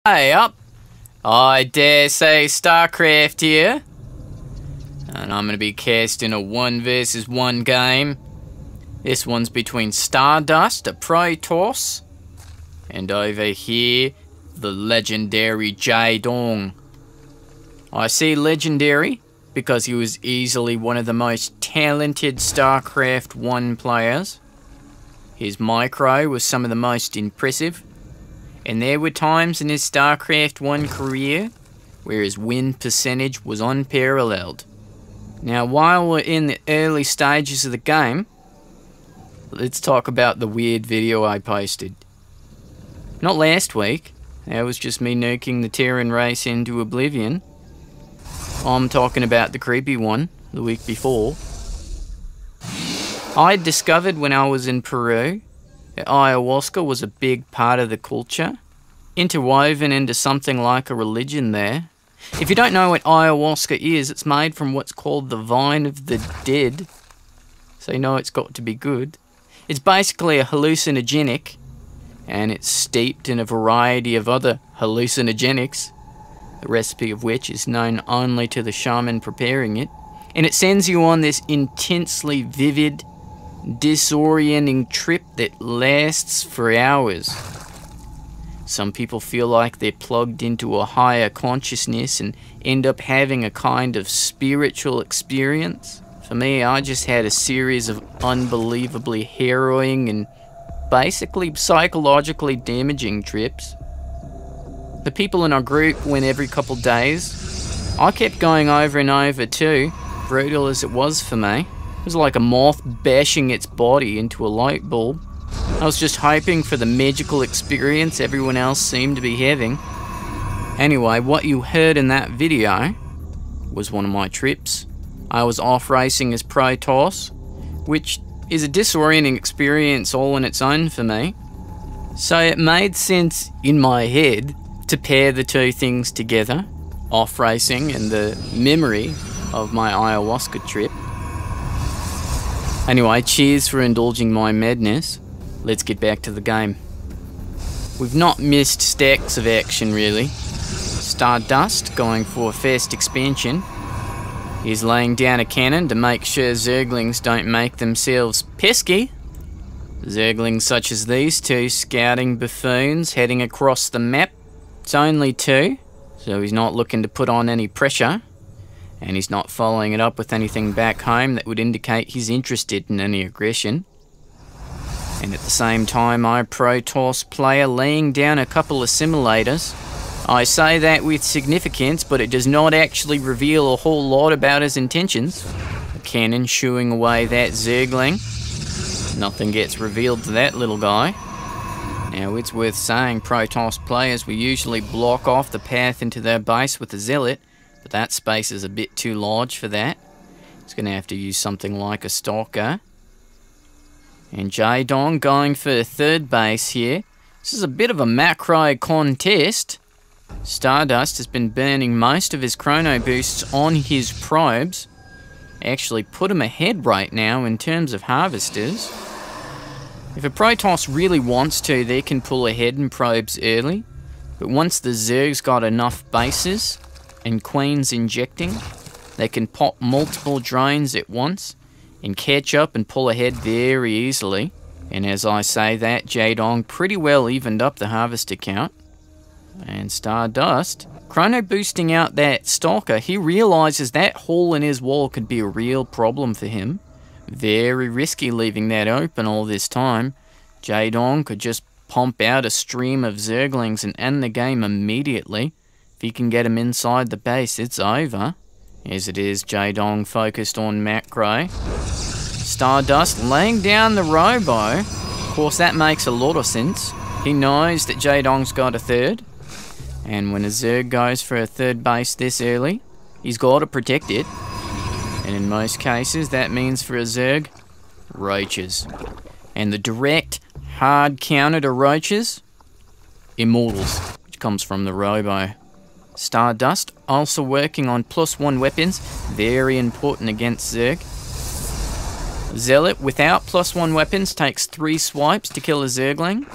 Hey up, I dare say Starcraft here, and I'm going to be casting a 1 versus 1 game. This one's between Stardust, a Protoss, and over here, the legendary Jaedong. I say legendary because he was easily one of the most talented Starcraft 1 players. His micro was some of the most impressive. And there were times in his Starcraft 1 career where his win percentage was unparalleled. Now, while we're in the early stages of the game, let's talk about the weird video I posted. Not last week, that was just me nuking the Terran race into oblivion. I'm talking about the creepy one, the week before. I discovered when I was in Peru that ayahuasca was a big part of the culture, interwoven into something like a religion there. If you don't know what ayahuasca is, it's made from what's called the vine of the dead, so you know it's got to be good. It's basically a hallucinogenic, and it's steeped in a variety of other hallucinogenics, the recipe of which is known only to the shaman preparing it, and it sends you on this intensely vivid, disorienting trip that lasts for hours. Some people feel like they're plugged into a higher consciousness and end up having a kind of spiritual experience. For me, I just had a series of unbelievably harrowing and basically psychologically damaging trips. The people in our group went every couple days. I kept going over and over too, brutal as it was for me. It was like a moth bashing its body into a light bulb. I was just hoping for the magical experience everyone else seemed to be having. Anyway, what you heard in that video was one of my trips. I was off racing as Protoss, which is a disorienting experience all on its own for me. So it made sense in my head to pair the two things together, off racing and the memory of my ayahuasca trip. Anyway, cheers for indulging my madness. Let's get back to the game. We've not missed stacks of action really. Stardust going for a fast expansion. He's laying down a cannon to make sure Zerglings don't make themselves pesky. Zerglings such as these two scouting buffoons heading across the map. It's only 2, so he's not looking to put on any pressure. And he's not following it up with anything back home that would indicate he's interested in any aggression. And at the same time, our Protoss player laying down a couple of simulators. I say that with significance, but it does not actually reveal a whole lot about his intentions. A cannon shooing away that Zergling. Nothing gets revealed to that little guy. Now, it's worth saying Protoss players will usually block off the path into their base with a zealot, but that space is a bit too large for that. He's going to have to use something like a stalker. And Jaedong going for the third base here. This is a bit of a macro contest. Stardust has been burning most of his chrono boosts on his probes. Actually put him ahead right now in terms of harvesters. If a Protoss really wants to, they can pull ahead in probes early. But once the Zerg's got enough bases and queens injecting, they can pop multiple drones at once and catch up and pull ahead very easily. And as I say that, Jaedong pretty well evened up the harvester count. And Stardust, chrono boosting out that stalker, he realizes that hole in his wall could be a real problem for him. Very risky leaving that open all this time. Jaedong could just pump out a stream of Zerglings and end the game immediately. If he can get him inside the base, it's over. As it is, Jaedong focused on macro. Stardust laying down the robo. Of course, that makes a lot of sense. He knows that Jaedong's got a third. And when a Zerg goes for a third base this early, he's got to protect it. And in most cases, that means for a Zerg, roaches. And the direct, hard counter to roaches, immortals, which comes from the robo. Stardust also working on +1 weapons, very important against Zerg. Zealot without +1 weapons takes 3 swipes to kill a Zergling.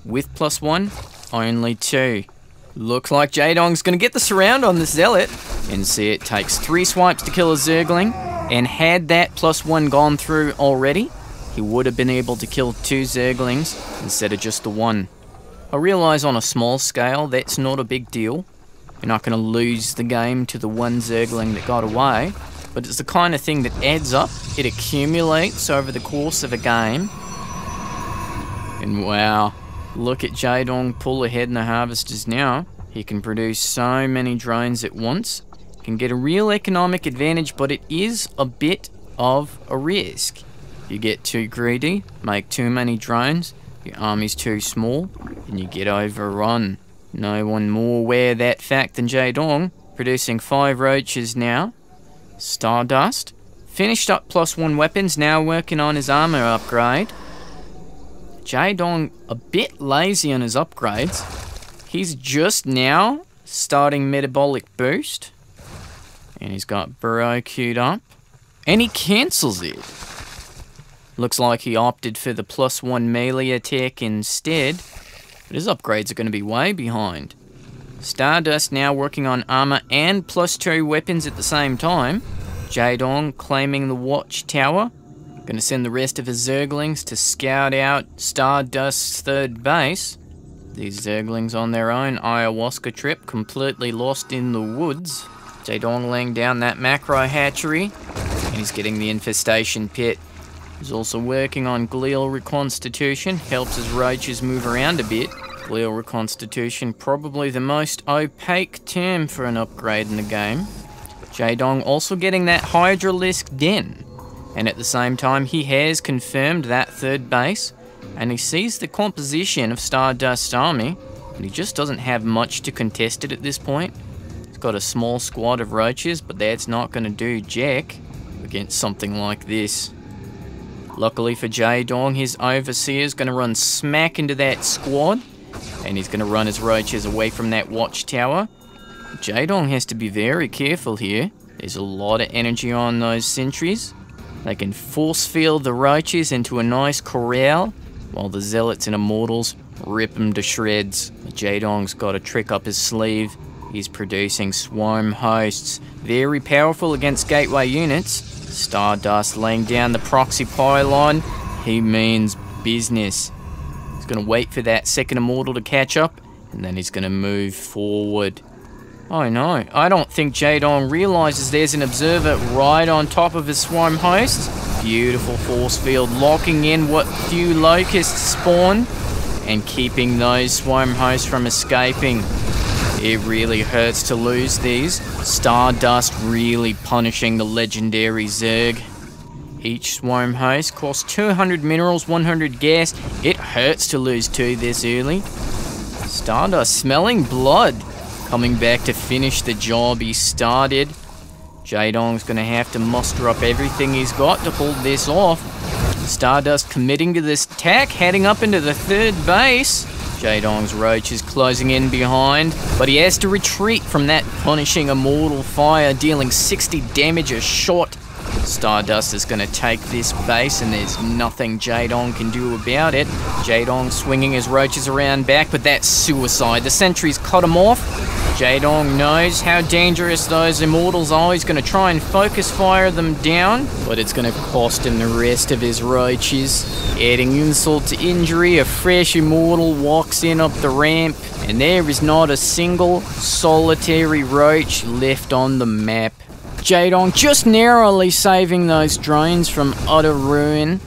With +1, only 2. Looks like Jaedong's going to get the surround on the Zealot. And see, it takes 3 swipes to kill a Zergling. And had that +1 gone through already, he would have been able to kill 2 Zerglings instead of just the 1. I realise on a small scale that's not a big deal. You're not going to lose the game to the 1 Zergling that got away. But it's the kind of thing that adds up. It accumulates over the course of a game. And wow. Look at Jaedong pull ahead in the harvesters now. He can produce so many drones at once. Can get a real economic advantage, but it is a bit of a risk. You get too greedy, make too many drones, your army's too small, and you get overrun. No one more aware of that fact than Jaedong, producing 5 roaches now. Stardust, finished up +1 weapons, now working on his armor upgrade. Jaedong a bit lazy on his upgrades. He's just now starting metabolic boost. And he's got Burrow queued up. And he cancels it. Looks like he opted for the +1 melee attack instead. But his upgrades are going to be way behind. Stardust now working on armor and +2 weapons at the same time. Jaedong claiming the watchtower. Gonna send the rest of his Zerglings to scout out Stardust's 3rd base. These Zerglings on their own ayahuasca trip, completely lost in the woods. Jaedong laying down that macro hatchery, and he's getting the infestation pit. He's also working on glial reconstitution, helps his roaches move around a bit. Glial reconstitution, probably the most opaque term for an upgrade in the game. Jaedong also getting that Hydralisk Den. And at the same time, he has confirmed that 3rd base, and he sees the composition of Stardust's army, and he just doesn't have much to contest it at this point. He's got a small squad of roaches, but that's not going to do jack against something like this. Luckily for Jaedong, his Overseer's going to run smack into that squad, and he's going to run his roaches away from that watchtower. Jaedong has to be very careful here. There's a lot of energy on those sentries. They can force field the roaches into a nice corral, while the Zealots and Immortals rip them to shreds. Jaedong's got a trick up his sleeve. He's producing swarm hosts, very powerful against gateway units. Stardust laying down the proxy pylon. He means business. He's going to wait for that 2nd Immortal to catch up, and then he's going to move forward. Oh no, I don't think Jaedong realizes there's an observer right on top of his swarm hosts. Beautiful force field locking in what few locusts spawn and keeping those swarm hosts from escaping. It really hurts to lose these. Stardust really punishing the legendary Zerg. Each swarm host costs 200 minerals, 100 gas. It hurts to lose 2 this early. Stardust smelling blood. Coming back to finish the job he started. Jaedong's going to have to muster up everything he's got to pull this off. Stardust committing to this attack, heading up into the 3rd base. Jaedong's roach is closing in behind, but he has to retreat from that punishing immortal fire, dealing 60 damage a shot. Stardust is going to take this base, and there's nothing Jaedong can do about it. Jaedong swinging his roaches around back, but that's suicide. The sentries cut him off. Jaedong knows how dangerous those immortals are. He's going to try and focus fire them down, but it's going to cost him the rest of his roaches. Adding insult to injury, a fresh immortal walks in up the ramp, and there is not a single solitary roach left on the map. Jaedong just narrowly saving those drones from utter ruin.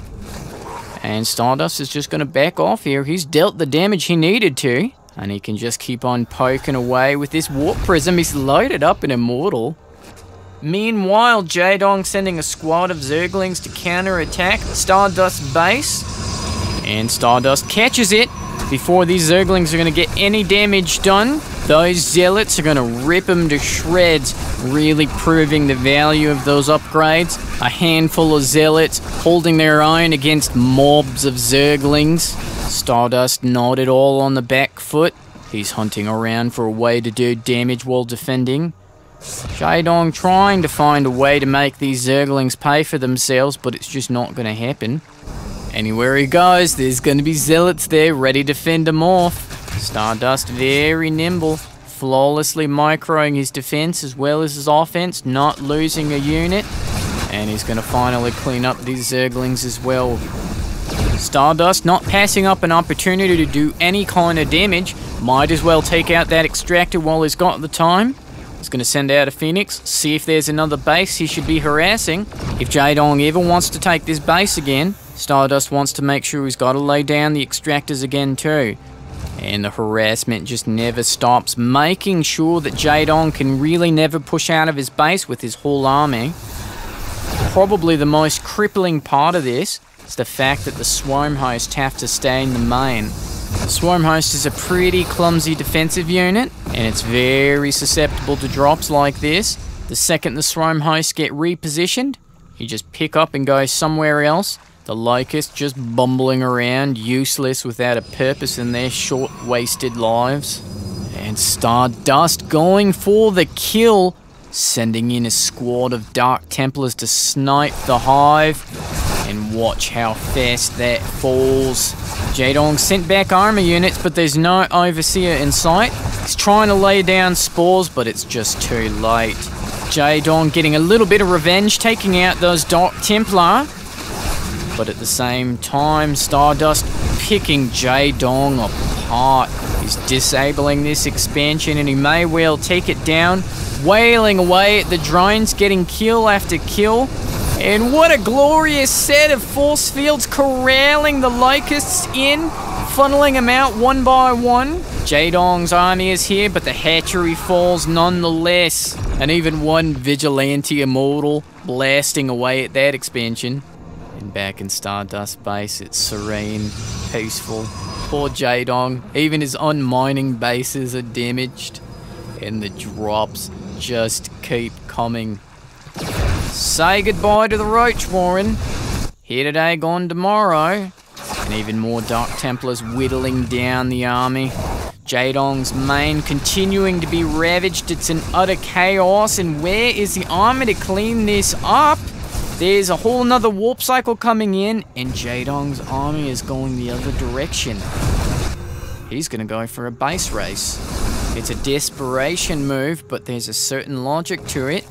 And Stardust is just going to back off here. He's dealt the damage he needed to. And he can just keep on poking away with this warp prism. He's loaded up an immortal. Meanwhile, Jaedong sending a squad of Zerglings to counter-attack Stardust's base. And Stardust catches it before these Zerglings are going to get any damage done. Those Zealots are going to rip them to shreds, really proving the value of those upgrades. A handful of Zealots holding their own against mobs of Zerglings. Stardust not at all on the back foot. He's hunting around for a way to do damage while defending. Jaedong trying to find a way to make these Zerglings pay for themselves, but it's just not going to happen. Anywhere he goes, there's going to be Zealots there ready to fend him off. Stardust very nimble, flawlessly microing his defense as well as his offense, not losing a unit. And he's going to finally clean up these Zerglings as well. Stardust not passing up an opportunity to do any kind of damage. Might as well take out that extractor while he's got the time. He's going to send out a Phoenix, see if there's another base he should be harassing. If Jaedong ever wants to take this base again, Stardust wants to make sure he's got to lay down the extractors again too. And the harassment just never stops, making sure that Jaedong can really never push out of his base with his whole army. Probably the most crippling part of this is the fact that the Swarm Host have to stay in the main. The Swarm Host is a pretty clumsy defensive unit, and it's very susceptible to drops like this. The second the Swarm Hosts get repositioned, you just pick up and go somewhere else. The Locusts just bumbling around, useless without a purpose in their short, wasted lives. And Stardust going for the kill, sending in a squad of Dark Templars to snipe the Hive. And watch how fast that falls. Jaedong sent back armor units, but there's no Overseer in sight. He's trying to lay down spores, but it's just too late. Jaedong getting a little bit of revenge, taking out those Dark Templar. But at the same time, Stardust picking Jaedong apart. He's disabling this expansion, and he may well take it down. Wailing away at the drones, getting kill after kill. And what a glorious set of force fields corralling the Locusts in, funneling them out one by one. Jaedong's army is here, but the hatchery falls nonetheless. And even one Vigilante Immortal blasting away at that expansion. And back in Stardust base, it's serene, peaceful. Poor Jaedong, even his unmining bases are damaged. And the drops just keep coming. Say goodbye to the Roach Warren. Here today, gone tomorrow. And even more Dark Templars whittling down the army. Jaedong's main continuing to be ravaged. It's an utter chaos. And where is the army to clean this up? There's a whole nother warp cycle coming in, and Jaedong's army is going the other direction. He's going to go for a base race. It's a desperation move, but there's a certain logic to it.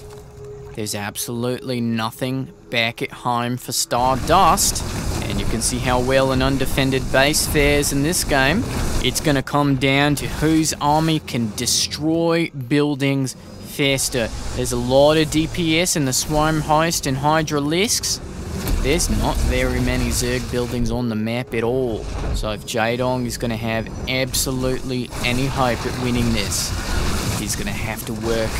There's absolutely nothing back at home for Stardust, and you can see how well an undefended base fares in this game. It's going to come down to whose army can destroy buildings faster. There's a lot of DPS in the Swarm Host and Hydralisks. There's not very many Zerg buildings on the map at all. So if Jaedong is going to have absolutely any hope at winning this, he's going to have to work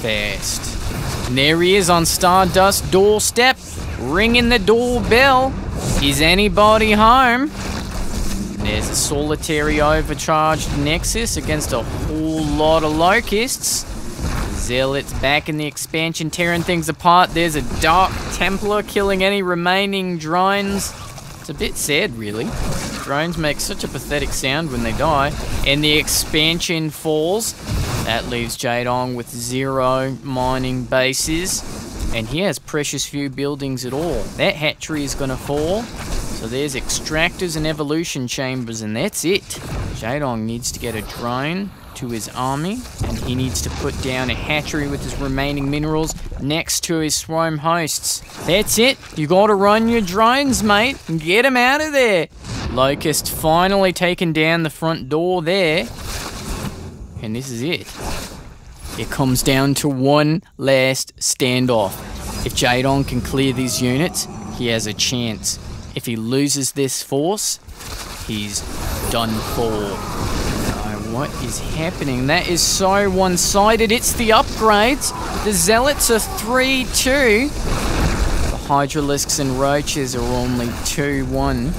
fast. And there he is on Stardust's doorstep, ringing the doorbell. Is anybody home? There's a solitary overcharged Nexus against a whole lot of Locusts. Zealots back in the expansion, tearing things apart. There's a Dark Templar killing any remaining drones. It's a bit sad, really. Drones make such a pathetic sound when they die. And the expansion falls. That leaves Jaedong with 0 mining bases. And he has precious few buildings at all. That hatchery is going to fall. So there's extractors and evolution chambers, and that's it. Jaedong needs to get a drone to his army, and he needs to put down a hatchery with his remaining minerals next to his Swarm Hosts. That's it. You gotta run your drones, mate, and get them out of there. Locust finally taken down the front door there. And this is it. It comes down to one last standoff. If Jaedong can clear these units, he has a chance. If he loses this force, he's done for. What is happening? That is so one-sided. It's the upgrades. The Zealots are 3-2. The Hydralisks and Roaches are only 2-1.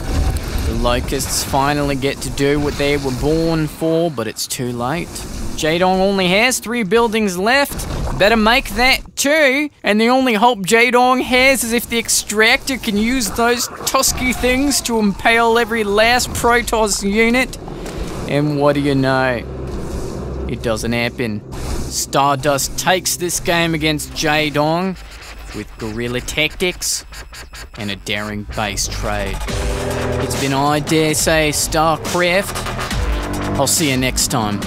The Locusts finally get to do what they were born for, but it's too late. Jaedong only has 3 buildings left. Better make that 2. And the only hope Jaedong has is if the Extractor can use those Tusky things to impale every last Protoss unit. And what do you know? It doesn't happen. Stardust takes this game against Jaedong with guerrilla tactics and a daring base trade. It's been, I dare say, Starcraft. I'll see you next time.